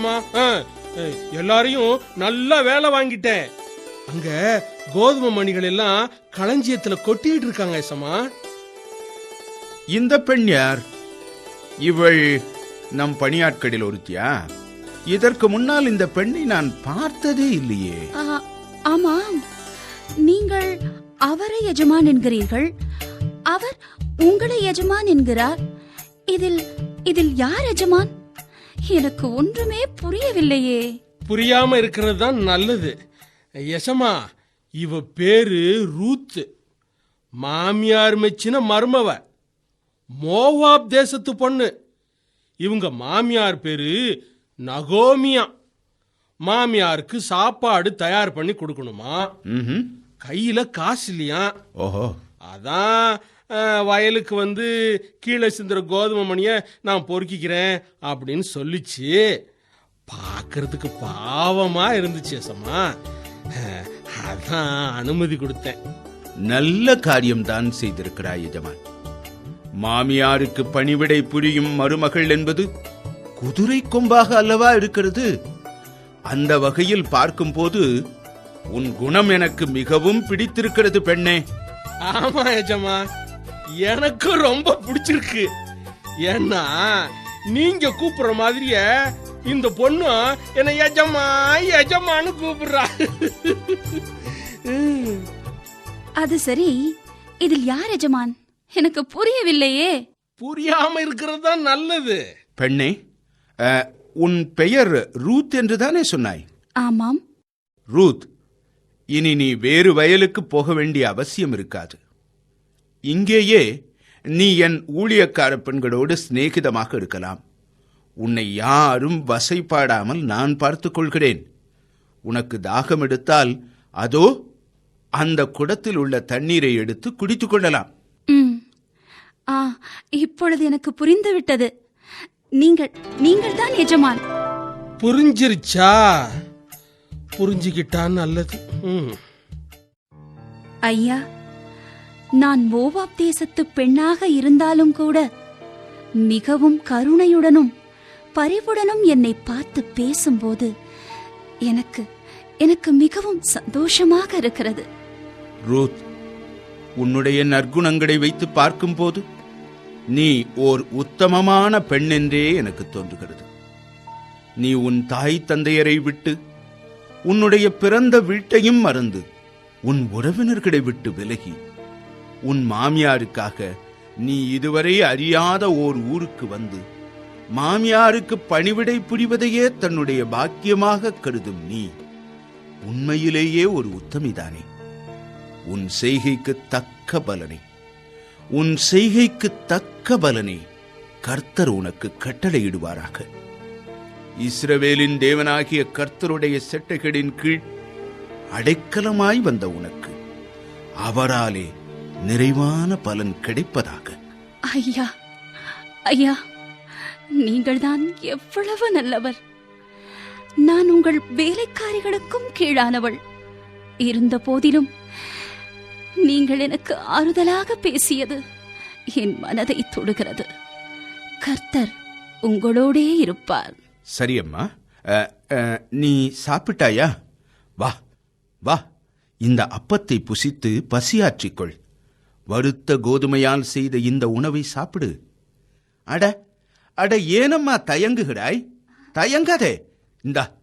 எசமா. எல்லாரையும் நல்லா வேலை வாங்கிட்டேன். அங்க கோதுமை மணிகள் எல்லாம் களஞ்சியத்துல கொட்டிட்டு இருக்காங்க எசமா. இந்த பெண் யார்? இவள் நம் பணியாட்களில் ஒருத்தியா? இதற்கு முன்னால் இந்த பெண்ணை நான் பார்த்ததே இல்லையே. ஆமாம், நீங்கள் அவரை எஜமான் என்கிறீர்கள், அவர் உங்களை எஜமான் என்கிறார். இதில் யார் எஜமான்? எனக்கு ஒன்றுமே புரியவில்லையே. புரியாம இருக்கிறது தான் நல்லது. எசமா, இவ பேரு ரூத். மாமியார் மெச்சின மருமவ, மோவாப் தேசத்து பொண்ணு. இவங்க மாமியார் பேரு நகோமியா. மாமியாருக்கு சாப்பாடு தயார் பண்ணி கொடுக்கணுமா, கையில காசு இல்லையா. ஓஹோ, அதான் வயலுக்கு வந்து கீழே சிந்துற கோதுமை மணியை நான் பொறுக்கிக்கிறேன் அப்படின்னு சொல்லிச்சு. பார்க்கறதுக்கு பாவமா இருந்துச்சு எசமா. அதான் அனுமதி கொடுத்தேன். நல்ல காரியம்தான் செய்திருக்கிறாய் எஜமான். மாமியாருக்கு பணிவிடை புரியும் மருமகள் என்பது குதிரை கொம்பாக அல்லவா இருக்கிறது. அந்த வகையில் பார்க்கும் போது உன் குணம் எனக்கு மிகவும் பிடித்திருக்கிறது பெண்ணே. ஆமா எஜமா, எனக்கு ரொம்ப பிடிச்சிருக்கு. ஏன்னா நீங்க கூப்பிடுற மாதிரியே இந்த பொண்ணு என்ன எஜமா எஜமான்னு கூப்பிடுறா. அது சரி, இதில் யார் எஜமான்? எனக்கு புரியவில்லையே. புரியாம இருக்கிறது தான் நல்லது. பெண்ணே, உன் பெயர் ரூத் என்றுதானே சொன்னாய்? ஆமாம். ரூத், இனி நீ வேறு வயலுக்கு போக வேண்டிய அவசியம் இருக்காது. இங்கேயே நீ என் ஊழியக்கார பெண்களோடு சிநேகிதமாக இருக்கலாம். உன்னை யாரும் வசைப்பாடாமல் நான் பார்த்துக் கொள்கிறேன். உனக்கு தாகம் எடுத்தால் அதோ அந்த குடத்தில் உள்ள தண்ணீரை எடுத்து குடித்துக் கொள்ளலாம். இப்பொழுது எனக்கு புரிந்துவிட்டது. நீங்கள் தான் எஜமான். புரிஞ்சிருச்சா? புரிஞ்சுக்கிட்டா நல்லது. ஐயா, நான் மோவாப் தேசத்து பெண்ணாக இருந்தாலும் கூட மிகவும் கருணையுடனும் பரிவுடனும் என்னை பார்த்து பேசும்போது எனக்கு மிகவும் சந்தோஷமாக இருக்கிறது. ரூத், உன்னுடைய நற்குணங்களை வைத்து பார்க்கும்போது நீ ஓர் உத்தமமான பெண் என்றே எனக்கு தோன்றுகிறது. நீ உன் தாய் தந்தையரை விட்டு உன்னுடைய பிறந்த வீட்டையும் மறந்து உன் உறவினர்களை விட்டு விலகி உன் மாமியாருக்காக நீ இதுவரை அறியாத ஓர் ஊருக்கு வந்து மாமியாருக்கு பணிவிடை புரிவதையே தன்னுடைய பாக்கியமாக கருதும் நீ உண்மையிலேயே ஒரு உத்தமிதானே. உன் செய்கைக்கு தக்க பலனை கர்த்தர் உனக்கு கட்டளையிடுவாராக. இஸ்ரவேலின் தேவனாகிய கர்த்தருடைய செட்டைகளின் கீழ் அடைக்கலமாய் வந்த உனக்கு அவராலே நிறைவான பலன் கிடைப்பதாக. ஐயா ஐயா, நீங்கள்தான் எவ்வளவு நல்லவர். நான் உங்கள் வேலைக்காரிகளுக்கும் கீழானவள். இருந்த போதிலும் நீங்கள் எனக்கு ஆறுதலாக பேசியது என் மனதை தொடுகிறது. கர்த்தர் உங்களோடே இருப்பார். சரியம்மா, நீ சாப்பிட்டாயா? வா வா, இந்த அப்பத்தை புசித்து பசியாற்றிக்கொள். வறுத்த கோதுமையால் செய்த இந்த உணவை சாப்பிடு. அட ஏனம்மா தயங்குகிறாய்? தயங்காதே.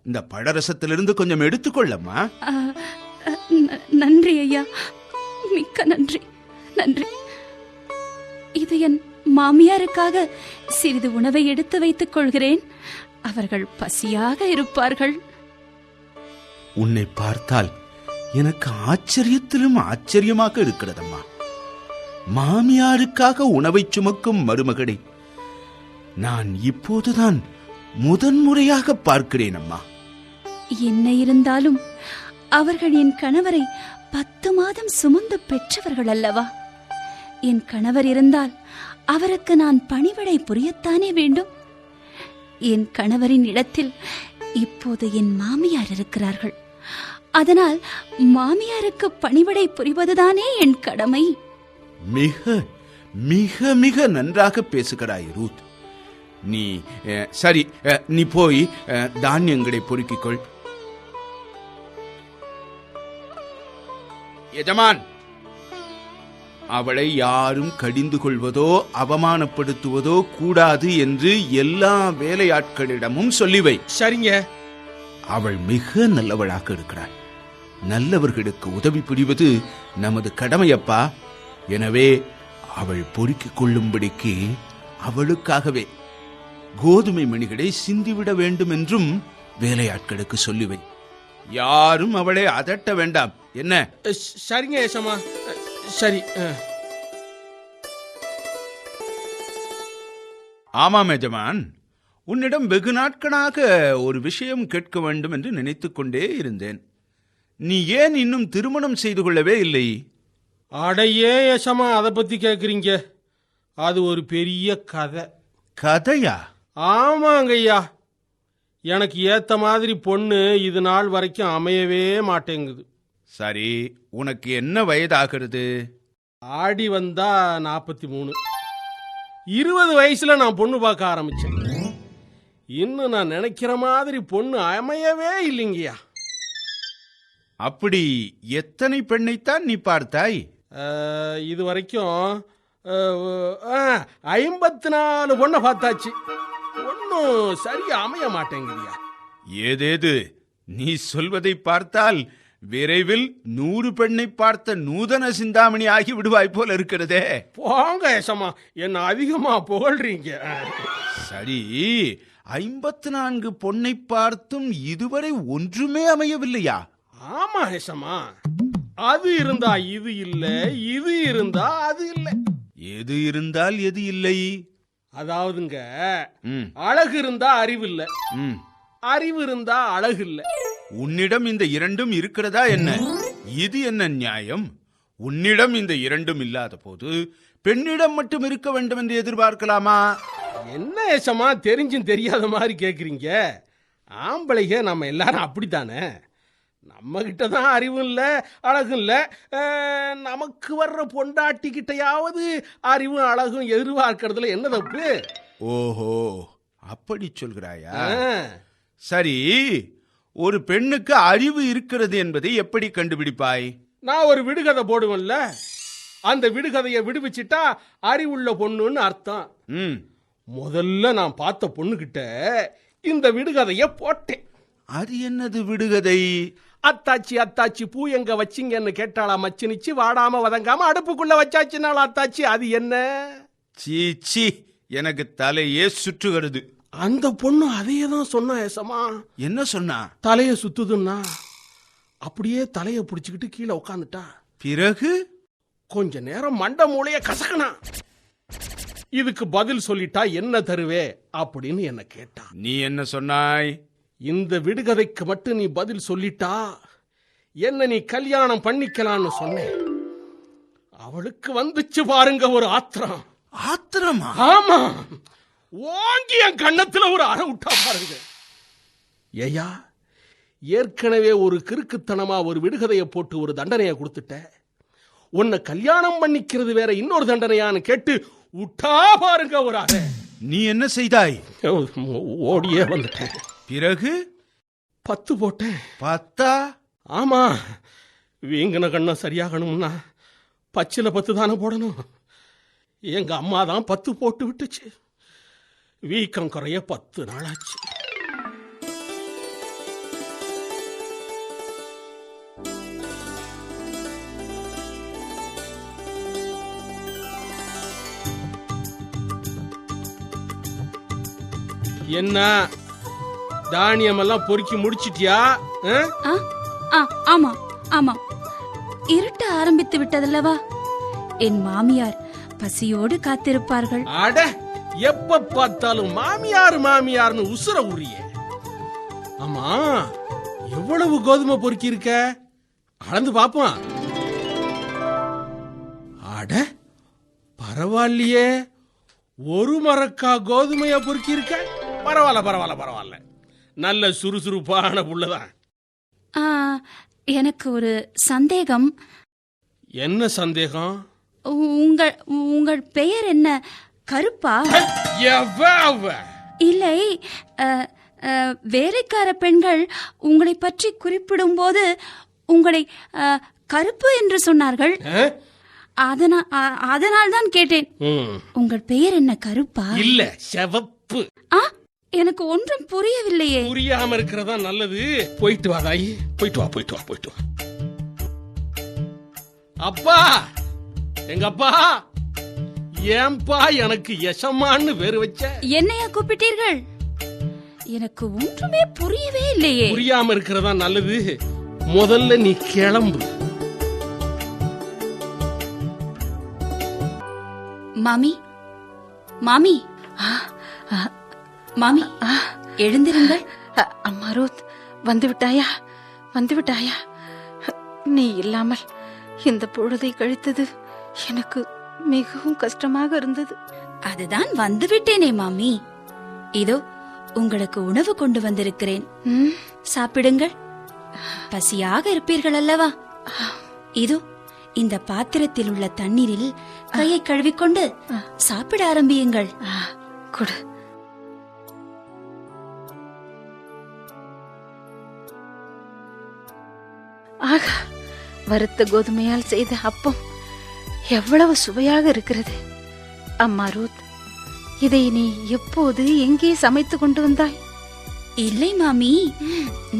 இந்த பழரசத்திலிருந்து கொஞ்சம் எடுத்துக்கொள்ளம்மா. நன்றி ஐயா, மிக்க நன்றி. இது என் மாமியாருக்காக சிறிது உணவை எடுத்து வைத்துக் கொள்கிறேன். அவர்கள் பசியாக இருப்பார்கள். உன்னை பார்த்தால் எனக்கு ஆச்சரியத்திலும் ஆச்சரியமாக இருக்கிறதம்மா. மாமியாருக்காக உணவை சுமக்கும் மருமகளை நான் இப்போதுதான் முதன்முறையாக பார்க்கிறேன் அம்மா. என்ன இருந்தாலும் அவர்கள் என் கணவரை 10 மாதம் சுமந்து பெற்றவர்கள் அல்லவா? என் கணவர் இருந்தால் அவருக்கு நான் பணிவிடை புரியத்தானே வேண்டும். என் கணவரின் இடத்தில் இப்போது என் மாமியார் இருக்கிறார்கள். அதனால் மாமியாருக்கு பணிவிடை புரிவதுதானே என் கடமை. மிக மிக மிக நன்றாக பேசுகிறாய் ரூத். நீ சரி, நீ போய் தானியங்களை பொறுக்கிக்கொள். எஜமான், அவளை யாரும் கடிந்து கொள்வதோ அவமானப்படுத்துவதோ கூடாது என்று எல்லா வேலையாட்களிடமும் சொல்லிவை. சரிங்க. அவள் மிக நல்லவளாக இருக்கிறாள். நல்லவர்களுக்கு உதவி புரிவது நமது கடமையப்பா. எனவே அவள் பொறுக்கிக் கொள்ளும்படிக்கு அவளுக்காகவே கோதுமை மணிகளை சிந்திவிட வேண்டும் என்றும் வேலையாட்களுக்கு சொல்லிவை. யாரும் அவளை அதட்ட வேண்டாம். என்ன? சரிங்க ஏசமா. சரி. ஆமாம் எஜமான், உன்னிடம் வெகு நாட்களாக ஒரு விஷயம் கேட்க வேண்டும் என்று நினைத்துக் கொண்டே இருந்தேன். நீ ஏன் இன்னும் திருமணம் செய்து கொள்ளவே இல்லை? அடையே ஏசமா, அதை பத்தி கேக்குறீங்க? அது ஒரு பெரிய கதை. கதையா? ஆமாங்க ஐயா, எனக்கு ஏத்த மாதிரி பொண்ணு இது நாள் வரைக்கும் அமையவே மாட்டேங்குது. சரி, உனக்கு என்ன வயதாகிறது? ஆடி வந்தா 43. 20 வயசுல நான் பொண்ணு பார்க்க ஆரம்பிச்சேன். இன்னும் நான் நினைக்கிற மாதிரி பொண்ணு அமையவே இல்லைங்கய்யா. அப்படி எத்தனை பெண்ணைத்தான் நீ பார்த்தாய்? இது வரைக்கும் 54 பொண்ணை பார்த்தாச்சு. ஒன்னும் சரியா அமைய மாட்டேங்குதியா. ஏதேது, நீ சொல்வதை பார்த்தால் விரைவில் 100 பெண்ணை பார்த்த நூதன சிந்தாமணி ஆகி விடுவாய் போல இருக்கிறதே. போங்க ஏசமா, என்ன அதிகமா புகழ்றீங்க. சரி, 54 பொண்ணை பார்த்தும் இதுவரை ஒன்றுமே அமையவில்லையா? ஆமா ஏசமா, அது இருந்தா இது இல்ல, இது இருந்தா அது இல்ல. எது இருந்தால் எது இல்லை? அதாவதுங்க, அழகு இருந்தா அறிவு இல்ல, அறிவு இருந்தா அழகு இல்ல. உன்னிடம் இந்த இரண்டும் இருக்கிறதா என்ன? இது என்ன நியாயம்? உன்னிடம் இந்த இரண்டும் இல்லாத போது பெண்ணிடம் மட்டும் இருக்க வேண்டும் என்று எதிர்பார்க்கலாமா? என்ன ஏசமா தெரிஞ்சும் தெரியாத மாதிரி கேக்குறீங்க? ஆம்பளைங்க நம்ம எல்லாரும் அப்படித்தானே. நம்ம கிட்ட தான் அறிவும் இல்லை, அழகும் இல்லை. நமக்கு வர்ற பொண்டாட்டி கிட்டையாவது அறிவும் அழகும் எதிர்பார்க்கறதுல என்ன தப்பு? ஓஹோ, அப்படி சொல்கிறாயா? சரி, ஒரு பெண்ணுக்கு அறிவு இருக்கிறது என்பதை எப்படி கண்டுபிடிப்பாய்? நான் ஒரு விடுகதை போடுவேன்ல, அந்த விடுகதையை விடுவிச்சிட்டா அறிவுள்ள பொண்ணுன்னு அர்த்தம். முதல்ல நான் பார்த்த பொண்ணுகிட்ட இந்த விடுகதைய போட்டேன். அது என்னது விடுகதை? அத்தாச்சி அத்தாச்சி பூ எங்க வச்சிங்கன்னு கேட்டாளா மச்சினிச்சு, வாடாம வதங்காம அடுப்புக்குள்ள வச்சாச்சுனால அத்தாச்சி. அது என்ன? சீச்சி, எனக்கு தலையே சுற்றுகிறது. அந்த பொண்ணு அதையே தான் சொன்னா ஏசமா. என்ன சொன்னா? தலைய சுத்துதுன்னா. அப்படியே தலைய பிடிச்சுக்கிட்டு கீழே உட்காந்துட்டா. பிறகு கொஞ்ச நேரம் மண்ட மூளைய கசக்கனா. இதுக்கு பதில் சொல்லிட்டா என்ன தருவே அப்படின்னு என்ன கேட்டா. நீ என்ன சொன்னாய்? இந்த விடுகதைக்கு மட்டும் நீ பதில் சொல்லிட்டா என்ன நீ கல்யாணம் பண்ணிக்கலான்னு சொன்னேன். அவளுக்கு வந்துச்சு பாருங்க ஒரு ஆத்திரம். ஆத்திரமா? ஆமா, ஓங்கி என் கண்ணத்துல ஒரு அறை விட்டா பாருங்க. ஏயா, ஏற்கனவே ஒரு கிறுக்குத்தனமா ஒரு விடுகதையை போட்டு ஒரு தண்டனையை கொடுத்துட்ட. உன்னை கல்யாணம் பண்ணிக்கிறது வேற இன்னொரு தண்டனையான்னு கேட்டு விட்டா பாருங்க ஒரு அறை. நீ என்ன செய்தாய்? ஓடியே வந்துட்டேன். பிறகு 10 போட்டேன். 10? ஆமா, வீங்கின கண்ணம் சரியாகணும்னா பச்சில 10 தானே போடணும். எங்க அம்மா தான் 10 போட்டு விட்டுச்சு. வீக்கம் குறைய 10 நாளாச்சு. என்ன தானியம் எல்லாம் பொறுக்கி முடிச்சிட்டியா? ஆமா ஆமா, இருட்ட ஆரம்பித்து விட்டதல்லவா. என் மாமியார் பசியோடு காத்திருப்பார்கள். அட, எப்ப பார்த்தாலும் மாமியார் மாமியார்னு உசுர உரிய. ஆமா, எவ்வளவு கோதுமை பொறுக்கி இருக்க? அளந்து பாப்போம். அட, பரவாயில்லையே, ஒரு மரக்கா கோதுமையா பொறுக்கி இருக்க. பரவாயில்ல பரவாயில்ல பரவாயில்ல, நல்ல சுறுசுறுப்பான புள்ளதான். எனக்கு ஒரு சந்தேகம். என்ன சந்தேகம்? உங்கள் பெயர் என்ன? கருப்பா? இல்லை, அ, அ, வேலைக்கார பெண்கள் உங்களை பற்றி குறிப்பிடும்போது உங்களை கருப்பு என்று சொன்னார்கள். அதனால் தான் கேட்டேன். உங்கள் பெயர் என்ன, கருப்பா? இல்ல, சிவப்பு. எனக்கு ஒன்றும் புரியவில்லையே. புரியாம இருக்கிறதா நல்லது. போயிட்டு வா தாயி, போயிட்டு வா, போயிட்டு வா, போயிட்டு வா. அப்பா, எங்க அப்பா, ஏன்பா எனக்கு யசமான்னு பேரு வச்ச? என்னையா கூப்பிட்டீர்கள்? எனக்கு ஒன்றுமே புரியவே இல்லையே. புரியாம இருக்கிறதா நல்லது. முதல்ல நீ கிளம்பு. மாமி, மாமி, மாமி, எழுந்திருங்கள். அம்மா ரூத், வந்து விட்டாயா? வந்து விட்டாயா? நீ இல்லாமல் இந்த பொழுதை கழித்தது எனக்கு மிகவும் கஷ்டமாக இருந்தது. அதுதான் வந்து விட்டேனே மாமி. இதோ உங்களுக்கு உணவு கொண்டு வந்திருக்கிறேன். சாப்பிடுங்கள். பசியாக இருப்பீர்கள் அல்லவா? இதோ இந்த பாத்திரத்தில் உள்ள தண்ணீரில் கையை கழுவிக்கொண்டு சாப்பிட ஆரம்பியுங்கள். கொடு. ஆகா, வறுத்த கோதுமையால் செய்த அப்பம் எவ்வளவு சுவையாக இருக்கிறது. அம்மா ரூத், இதை நீ எப்போது எங்கே சமைத்து கொண்டு வந்தாய்? இல்லை மாமி,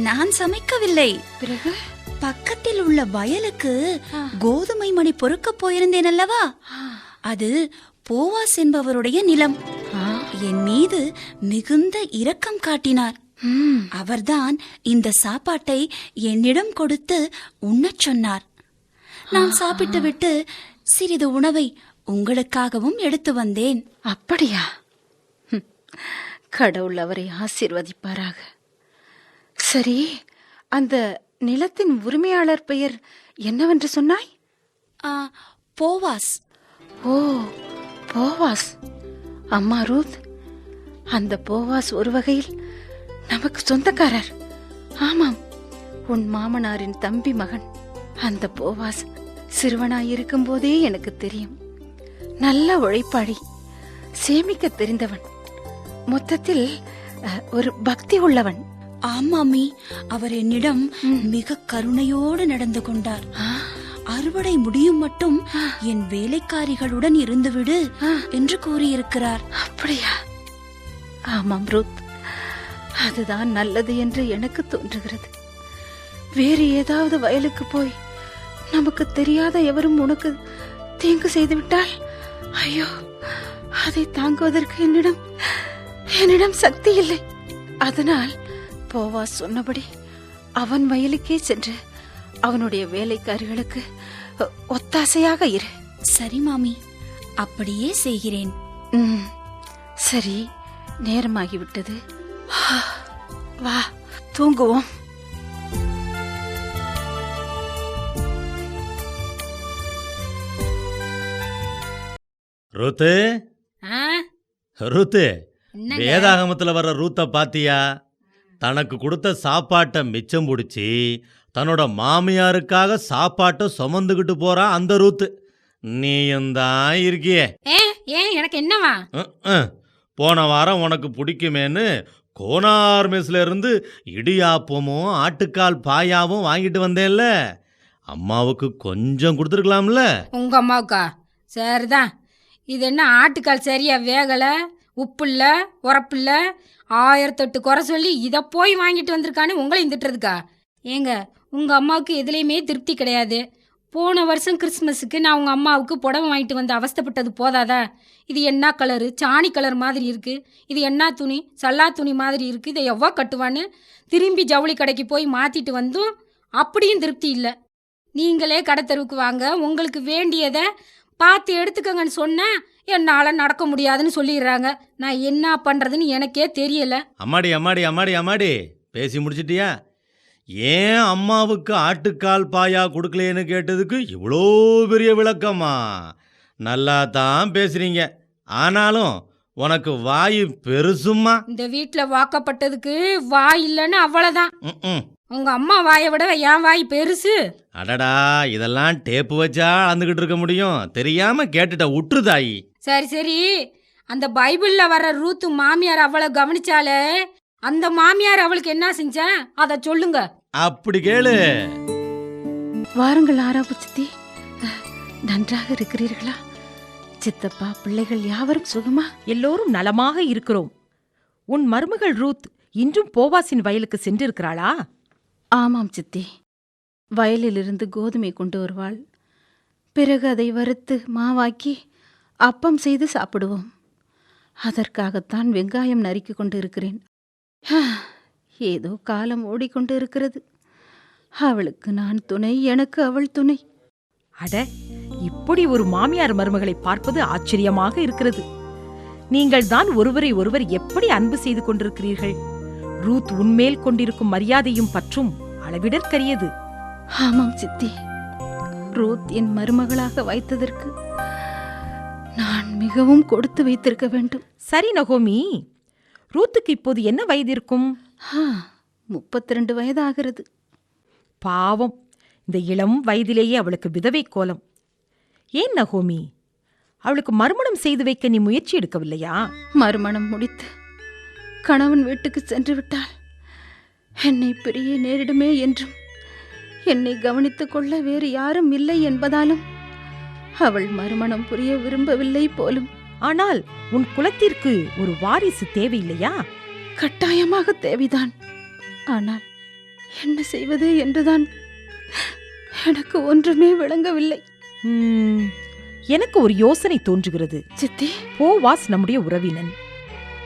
நான் சமைக்கவில்லை. பிறகு பக்கத்தில் உள்ள வயலுக்கு கோதுமை மணி பொறுக்க போயிருந்தேன் அல்லவா? அது போவாஸ் என்பவருடைய நிலம். என் மீது மிகுந்த இரக்கம் காட்டினார். அவர்தான் இந்த சாப்பாட்டை என்னிடம் கொடுத்து உண்ணச் சொன்னார். நான் சாப்பிட்டு விட்டு சிறிது உணவை உங்களுக்காகவும் எடுத்து வந்தேன். அப்படியா? கடவுள் அவரை ஆசீர்வதிப்பாராக. சரி, அந்த நிலத்தின் உரிமையாளர் பெயர் என்னவென்று சொன்னாய்? போவாஸ். ஓ, போவாஸ். அம்மா ரூத், அந்த போவாஸ் ஒரு வகையில் நமக்கு சொந்தக்காரர். ஆமாம், உன் மாமனாரின் தம்பி மகன். அந்த போவாஸ் சிறுவனாயிருக்கும் போதே எனக்கு தெரியும். நல்ல உழைப்பாளி, சேமிக்க தெரிந்தவன், மொத்தத்தில் ஒரு பக்தி உள்ளவன். ஆமாமி, அவர் என்னிடம் மிக கருணையோடு நடந்து கொண்டார். அறுவடை முடியும் மட்டும் என் வேலைக்காரிகளுடன் இருந்துவிடு என்று கூறியிருக்கிறார். அப்படியா? ஆமாம் ரூத், அதுதான் நல்லது என்று எனக்கு தோன்றுகிறது. வேறு ஏதாவது வயலுக்கு போய் நமக்கு தெரியாத எவரும் உனக்கு தீங்கு செய்து விட்டால், ஐயோ, அதை தாங்குவதற்கு என்னிடம் சக்தி இல்லை. அதனால் போவாஸ் சொன்னபடி அவன் வயலுக்கே சென்று அவனுடைய வேலைக்காரிகளுக்கு ஒத்தாசையாக இரு. சரி மாமி, அப்படியே செய்கிறேன். சரி, நேரமாகிவிட்டது. வா, தூங்குவோம். ரூத்து, ரூத்து, வேதாகமத்துல வர்ற ரூத்த பாத்தியா? தனக்கு கொடுத்த சாப்பாட்டை மிச்சம் பிடிச்சி தன்னோட மாமியாருக்காக சாப்பாட்டை சுமந்துகிட்டு போறான் அந்த ரூத்து. நீயும் தான் இருக்கியே. ஏன் எனக்கு என்னவா? போன வாரம் உனக்கு பிடிக்குமேன்னு கோனார் மெஸ்ல இருந்து இடியாப்பமும் ஆட்டுக்கால் பாயாவும் வாங்கிட்டு வந்தேன்ல, அம்மாவுக்கு கொஞ்சம் கொடுத்துருக்கலாம்ல. உங்க அம்மாவுக்கா? சரிதான். இது என்ன ஆட்டுக்கால் சரியா வேகலை, உப்பு இல்லை, உரப்பு இல்லை, 1008 குறை சொல்லி இதை போய் வாங்கிட்டு வந்திருக்கான்னு உங்களையும் திட்டுறதுக்கா? ஏங்க, உங்கள் அம்மாவுக்கு எதுலேயுமே திருப்தி கிடையாது. போன வருஷம் கிறிஸ்மஸுக்கு நான் உங்கள் அம்மாவுக்கு புடவை வாங்கிட்டு வந்து அவஸ்தைப்பட்டது போதாதா? இது என்ன கலரு, சாணி கலர் மாதிரி இருக்குது, இது என்ன துணி, சல்லா துணி மாதிரி இருக்குது, இதை எவ்வளோ கட்டுவான்னு திரும்பி ஜவுளி கடைக்கு போய் மாற்றிட்டு வந்தும் அப்படியும் திருப்தி இல்லை. நீங்களே கடத்தெருவுக்கு வாங்க, உங்களுக்கு வேண்டியதை பார்த்து எடுத்துக்கங்கன்னு சொன்னால் என்னால் நடக்க முடியாதுன்னு சொல்லிடுறாங்க. நான் என்ன பண்ணுறதுன்னு எனக்கே தெரியலை. அம்மாடி அம்மாடி அம்மாடி அம்மாடி, பேசி முடிச்சிட்டியா? ஏன் அம்மாவுக்கு ஆட்டுக்கால் பாயா கொடுக்கலேன்னு கேட்டதுக்கு இவ்வளோ பெரிய விளக்கமா? நல்லா தான் பேசுறீங்க, ஆனாலும் உனக்கு வாய் பெருசுமா. இந்த வீட்டில் வாக்கப்பட்டதுக்கு வாய் இல்லைன்னு அவ்வளோதான். உங்க அம்மா வாயை விட என் வாய் பெருசு. அடடா, இதெல்லாம் டேப்பு வச்சா அளந்துகிட்டு இருக்க முடியும்? தெரியாம கேட்டுட்ட, உற்றுதாயி. சரி சரி, அந்த பைபிள்ல வர்ற ரூத்து மாமியார் அவளை கவனிச்சாலே அந்த மாமியார் அவளுக்கு என்ன செஞ்சா அத சொல்லுங்க. அப்படி கேளு. வாருங்கள் ஆராப்பு சித்தி. நன்றாக இருக்கிறீர்களா? சித்தப்பா, பிள்ளைகள் யாவரும் சுகமா? எல்லோரும் நலமாக இருக்கிறோம். உன் மருமகள் ரூத் இன்றும் போவாசின் வயலுக்கு சென்றிருக்கிறாளா? ஆமாம் சித்தி. வயலிலிருந்து கோதுமை கொண்டு வருவாள். பிறகு அதை வறுத்து மாவாக்கி அப்பம் செய்து சாப்பிடுவோம். அதற்காகத்தான் வெங்காயம் நறுக்கி கொண்டு இருக்கிறேன். ஏதோ காலம் ஓடிக்கொண்டு இருக்கிறது. அவளுக்கு நான் துணை, எனக்கு அவள் துணை. அட, இப்படி ஒரு மாமியார் மருமகளை பார்ப்பது ஆச்சரியமாக இருக்கிறது. நீங்கள் தான் ஒருவரை ஒருவர் எப்படி அன்பு செய்து கொண்டிருக்கிறீர்கள். ரூத் உன்மேல் கொண்டிருக்கும் மரியாதையும் பற்றும் அளவிடற்கரியது. ஆமாம் சித்தி. ரூத் என் மருமகளாக வைத்ததற்கு நான் மிகவும் கொடுத்து வைத்திருக்க வேண்டும். சரி நகோமி, ரூத்துக்கு இப்போது என்ன வயது இருக்கும்? 32 வயதாகிறது. பாவம், இந்த இளம் வயதிலேயே அவளுக்கு விதவை கோலம். ஏன் நகோமி, அவளுக்கு மறுமணம் செய்து வைக்க நீ முயற்சி எடுக்கவில்லையா? மறுமணம் முடித்து கணவன் வீட்டுக்கு சென்று விட்டாள். என்னை பிரிய நேரிடுமே என்றும் என்னை கவனித்துக் கொள்ள வேறு யாரும் இல்லை என்பதாலும் அவள் மறுமணம் புரிய விரும்பவில்லை போலும். ஆனால் உன் குலத்திற்கு ஒரு வாரிசு தேவையில்லையா? கட்டாயமாக தேவைதான். ஆனால் என்ன செய்வது என்றுதான் எனக்கு ஒன்றுமே விளங்கவில்லை. எனக்கு ஒரு யோசனை தோன்றுகிறது. சித்தி, போவாஸ் நம்முடைய உறவினன்.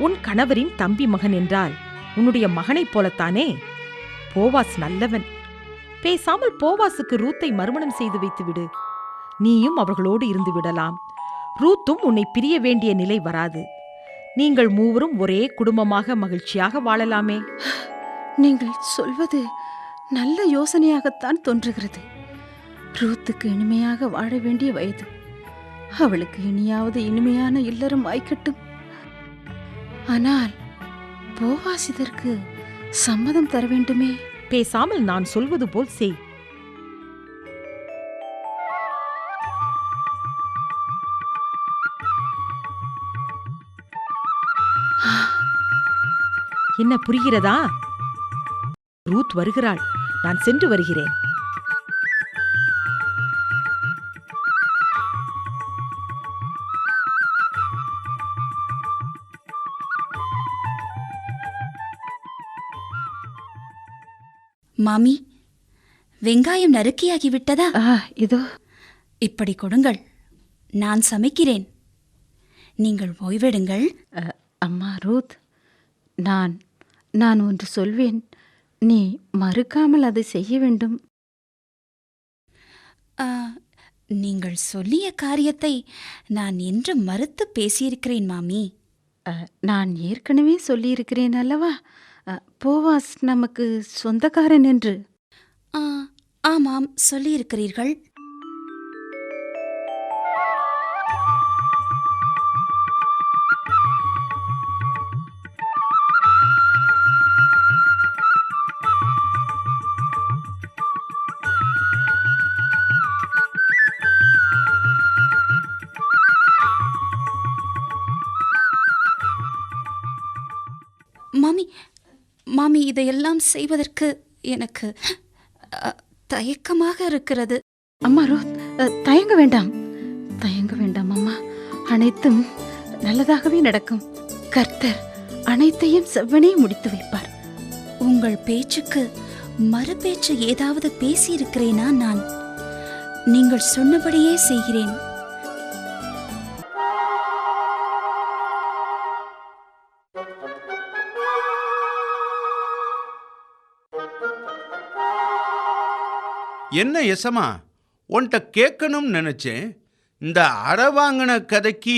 உன் கணவரின் தம்பி மகன் என்றால் உன்னுடைய மகனைப் போலத்தானே. போவாஸ் நல்லவன். பேசாமல் போவாசுக்கு ரூத்தை மறுமணம் செய்து வைத்து விடு. நீயும் அவர்களோடு இருந்து விடலாம். ரூத்தும் உன்னை பிரிய வேண்டிய நிலை வராது. நீங்கள் மூவரும் ஒரே குடும்பமாக மகிழ்ச்சியாக வாழலாமே. நீங்கள் சொல்வது நல்ல யோசனையாகத்தான் தோன்றுகிறது. ரூத்துக்கு இனிமையாக வாழ வேண்டிய வயது. அவளுக்கு இனியாவது இனிமையான இல்லறம் வாய்க்கட்டும். ஆனால் போவாஸ் இதற்கு சம்மதம் தர வேண்டுமே. பேசாமல் நான் சொல்வது போல் செய். என்ன புரிகிறதா? ரூத் வருகிறாள். நான் சென்று வருகிறேன். மாமி, வெங்காயம் நறுக்கியாகிவிட்டதா? இதோ. இப்படி கொடுங்கள், நான் சமைக்கிறேன். நீங்கள் ஓய்வெடுங்கள். அம்மா ரூத், நான் ஒன்று சொல்வேன். நீ மறுக்காமல் அதை செய்ய வேண்டும். நீங்கள் சொல்லிய காரியத்தை நான் என்று மறுத்து பேசியிருக்கிறேன் மாமி. நான் ஏற்கனவே சொல்லியிருக்கிறேன் அல்லவா, போவாஸ் நமக்கு சொந்தக்காரன் என்று. ஆமாம், சொல்லியிருக்கிறீர்கள். மாமி, இதையெல்லாம் செய்வதற்கு எனக்கு தயக்கமாக இருக்கிறது. அம்மா ரூத், தயங்க வேண்டாம், தயங்க வேண்டாம் அம்மா. அனைத்தும் நல்லதாகவே நடக்கும். கர்த்தர் அனைத்தையும் செவ்வனே முடித்து வைப்பார். உங்கள் பேச்சுக்கு மறுபேச்சு ஏதாவது பேசியிருக்கிறேனா? நான் நீங்கள் சொன்னபடியே செய்கிறேன். என்ன எசமா, உன்கிட்ட கேட்கணும்னு நினைச்சேன். இந்த அறவாங்கின கதைக்கு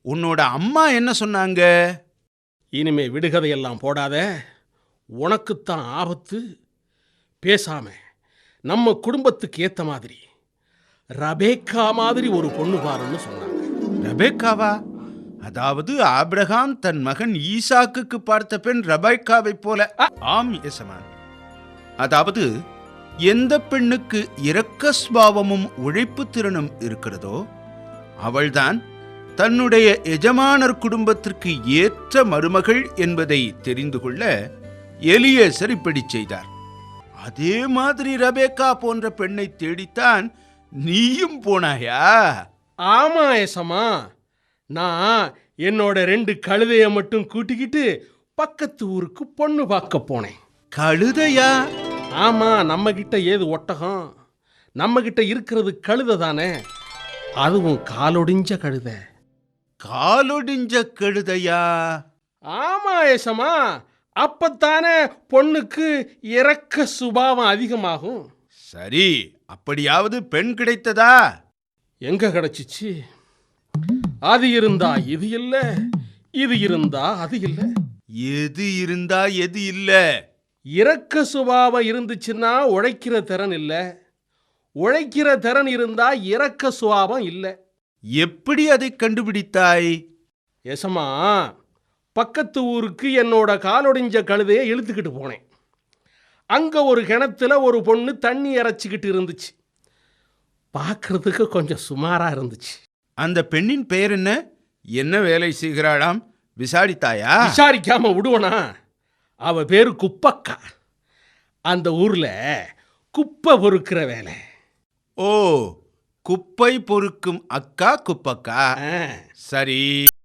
உன்னோட அம்மா என்ன சொன்னாங்க? இனிமே விடுகதையெல்லாம் போடாத, உனக்குத்தான் ஆபத்து. பேசாம நம்ம குடும்பத்துக்கு ஏத்த மாதிரி ரபேக்கா மாதிரி ஒரு பொண்ணு பாருன்னு சொன்னாங்க. ரபேக்காவா? அதாவது ஆபிரகாம் தன் மகன் ஈசாக்குக்கு பார்த்த பெண் ரபேக்காவை போல. ஆம் எசமான். அதாவது எந்த பெண்ணுக்கு இரக்க சுபாவமும் உழைப்பு திறனும் இருக்கிறதோ அவள்தான் தன்னுடைய எஜமானர் குடும்பத்திற்கு ஏற்ற மருமகள் என்பதை தெரிந்து கொள்ள எலியேசர் இப்படி செய்தார். அதே மாதிரி ரெபேக்கா போன்ற பெண்ணை தேடித்தான் நீயும் போனாயா? ஆமா ஏசமா, நான் என்னோட 2 கழுதைய மட்டும் கூட்டிக்கிட்டு பக்கத்து ஊருக்கு பொண்ணு பார்க்க போனேன். கழுதையா? ஆமா, நம்ம கிட்ட ஏது ஒட்டகம், நம்ம கிட்ட இருக்கிறது கழுதை தானே, அதுவும் காலொடிஞ்ச கழுதை. காலொடிஞ்ச கழுதையா? ஆமா ஏசமா, அப்பத்தானே பொண்ணுக்கு இரக்க சுபாவம் அதிகமாகும். சரி, அப்படியாவது பெண் கிடைத்ததா? எங்க கிடைச்சிச்சு? அது இருந்தா இது இல்ல, இது இருந்தா அது இல்ல. எது இருந்தா எது இல்ல? இரக்க சுபாவம் இருந்துச்சுன்னா உழைக்கிற திறன் இல்ல, உழைக்கிற திறன் இருந்தா இரக்க சுபாவம் இல்ல. எப்படி அதை கண்டுபிடித்தாய்? ஏசமா, பக்கத்து ஊருக்கு என்னோட காலொடிஞ்ச கழுதையை இழுத்துக்கிட்டு போனேன். அங்க ஒரு கிணத்துல ஒரு பொண்ணு தண்ணி இறைச்சிக்கிட்டு இருந்துச்சு. பார்க்கறதுக்கு கொஞ்சம் சுமாரா இருந்துச்சு. அந்த பெண்ணின் பெயர் என்ன? என்ன வேலை செய்கிறாளாம்? விசாரித்தாயா? விசாரிக்காம விடுவனா? அவ பேரு குப்பக்கா. அந்த ஊர்ல குப்பை பொறுக்கிற வேலை. ஓ, குப்பை பொறுக்கும் அக்கா குப்பக்கா. ஆ. சரி.